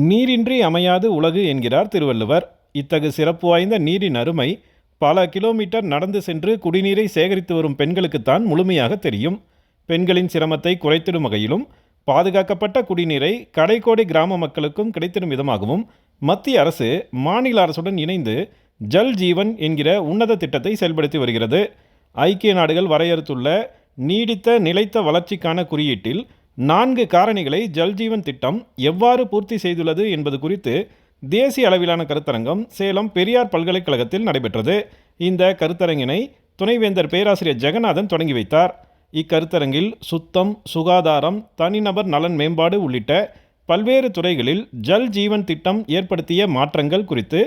நீரின்றி அமையாது உலகு என்கிறார் திருவள்ளுவர். இத்தகு சிறப்பு வாய்ந்த நீரின் அருமை பல கிலோமீட்டர் நடந்து சென்று குடிநீரை சேகரித்து வரும் பெண்களுக்குத்தான் முழுமையாக தெரியும். பெண்களின் சிரமத்தை குறைத்திடும் வகையிலும் பாதுகாக்கப்பட்ட குடிநீரை கடைக்கோடி கிராம மக்களுக்கும் கிடைத்திடும் விதமாகவும் மத்திய அரசு மாநில அரசுடன் இணைந்து ஜல் ஜீவன் என்கிற உன்னத திட்டத்தை செயல்படுத்தி வருகிறது. ஐக்கிய நாடுகள் வரையறுத்துள்ள நீடித்த நிலைத்த வளர்ச்சிக்கான குறியீட்டில் 4 காரணிகளை ஜல்ஜீவன் திட்டம் எவ்வாறு பூர்த்தி செய்துள்ளது என்பது குறித்து தேசிய அளவிலான கருத்தரங்கம் சேலம் பெரியார் பல்கலைக்கழகத்தில் நடைபெற்றது. இந்த கருத்தரங்கினை துணைவேந்தர் பேராசிரியர் ஜெகநாதன் தொடங்கி வைத்தார். இக்கருத்தரங்கில் சுத்தம், சுகாதாரம், தனிநபர் நலன் மேம்பாடு உள்ளிட்ட பல்வேறு துறைகளில் ஜல் ஜீவன் திட்டம் ஏற்படுத்திய மாற்றங்கள் குறித்து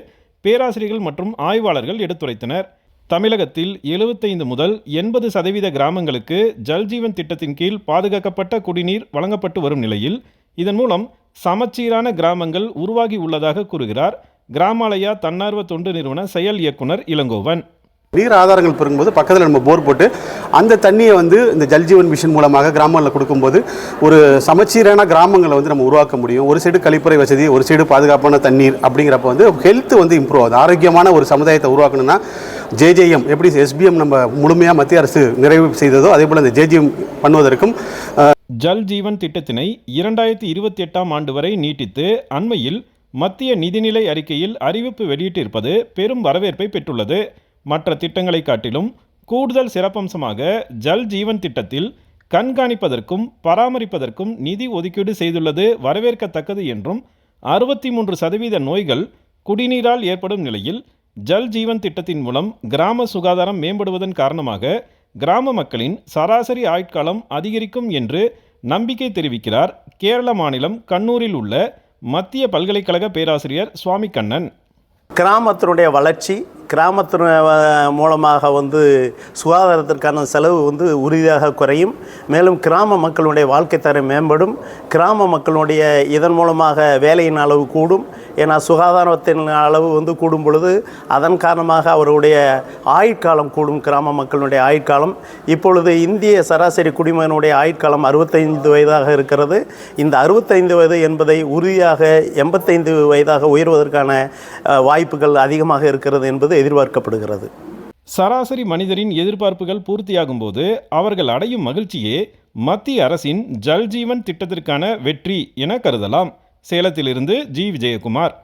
பேராசிரியர்கள் மற்றும் ஆய்வாளர்கள் எடுத்துரைத்தனர். தமிழகத்தில் 75 முதல் 80% கிராமங்களுக்கு ஜல்ஜீவன் திட்டத்தின் கீழ் பாதுகாக்கப்பட்ட குடிநீர் வழங்கப்பட்டு வரும் நிலையில் இதன் மூலம் சமச்சீரான கிராமங்கள் உருவாகி உள்ளதாக கூறுகிறார் கிராமாலயா தன்னார்வ தொண்டு நிறுவன செயல் இயக்குனர் இளங்கோவன். நீர் ஆதாரங்கள் பெருங்கும்போது பக்கத்தில் நம்ம போர் போட்டு அந்த தண்ணியை இந்த ஜல்ஜீவன் மிஷன் மூலமாக கிராமங்களில் கொடுக்கும்போது ஒரு சமச்சீரான கிராமங்களை நம்ம உருவாக்க முடியும். ஒரு சைடு கழிப்பறை வசதி, ஒரு சைடு பாதுகாப்பான தண்ணீர் அப்படிங்கிறப்ப ஹெல்த் இம்ப்ரூவ் ஆகுது. ஆரோக்கியமான ஒரு சமுதாயத்தை உருவாக்கணும்னா ஜேஜேஎம் எப்படி எஸ்பிஎம் நம்ம முழுமையாக மத்திய அரசு நிறைவு செய்ததோ அதே போல் இந்த ஜேஜேஎம் பண்ணுவதற்கும் ஜல் ஜீவன் திட்டத்தினை 2028ஆம் ஆண்டு வரை நீட்டித்து அண்மையில் மத்திய நிதிநிலை அறிக்கையில் அறிவிப்பு வெளியிட்டிருப்பது பெரும் வரவேற்பை பெற்றுள்ளது. மற்ற திட்டங்களை காட்டிலும் கூடுதல் சிறப்பம்சமாக ஜல் ஜீவன் திட்டத்தில் கண்காணிப்பதற்கும் பராமரிப்பதற்கும் நிதி ஒதுக்கீடு செய்துள்ளது வரவேற்கத்தக்கது என்றும் 63% நோய்கள் குடிநீரால் ஏற்படும் நிலையில் ஜல் ஜீவன் திட்டத்தின் மூலம் கிராம சுகாதாரம் மேம்படுவதன் காரணமாக கிராம மக்களின் சராசரி ஆயுட்காலம் அதிகரிக்கும் என்று நம்பிக்கை தெரிவிக்கிறார் கேரள மாநிலம் கண்ணூரில் உள்ள மத்திய பல்கலைக்கழக பேராசிரியர் சுவாமி கண்ணன். கிராமத்தினுடைய வளர்ச்சி, கிராமத்தின் மூலமாக சுகாதாரத்திற்கான செலவு உறுதியாக குறையும். மேலும் கிராம மக்களுடைய வாழ்க்கை தரம் மேம்படும். கிராம மக்களுடைய இதன் மூலமாக வேலையின் அளவு கூடும். ஏன்னா சுகாதாரத்தின் அளவு கூடும் பொழுது அதன் காரணமாக அவருடைய ஆயுட்காலம் கூடும். கிராம மக்களுடைய ஆயுட்காலம் இப்பொழுது இந்திய சராசரி குடிமகனுடைய ஆயுட்காலம் 65 வயதாக இருக்கிறது. இந்த 65 வயது என்பதை உறுதியாக 85 வயதாக உயர்வதற்கான வாய்ப்புகள் அதிகமாக இருக்கிறது என்பது எதிர்பார்க்கப்படுகிறது. சராசரி மனிதரின் எதிர்பார்ப்புகள் பூர்த்தியாகும் போது அவர்கள் அடையும் மகிழ்ச்சியே மத்திய அரசின் ஜல் ஜீவன் திட்டத்திற்கான வெற்றி என கருதலாம். சேலத்திலிருந்து ஜி. விஜயகுமார்.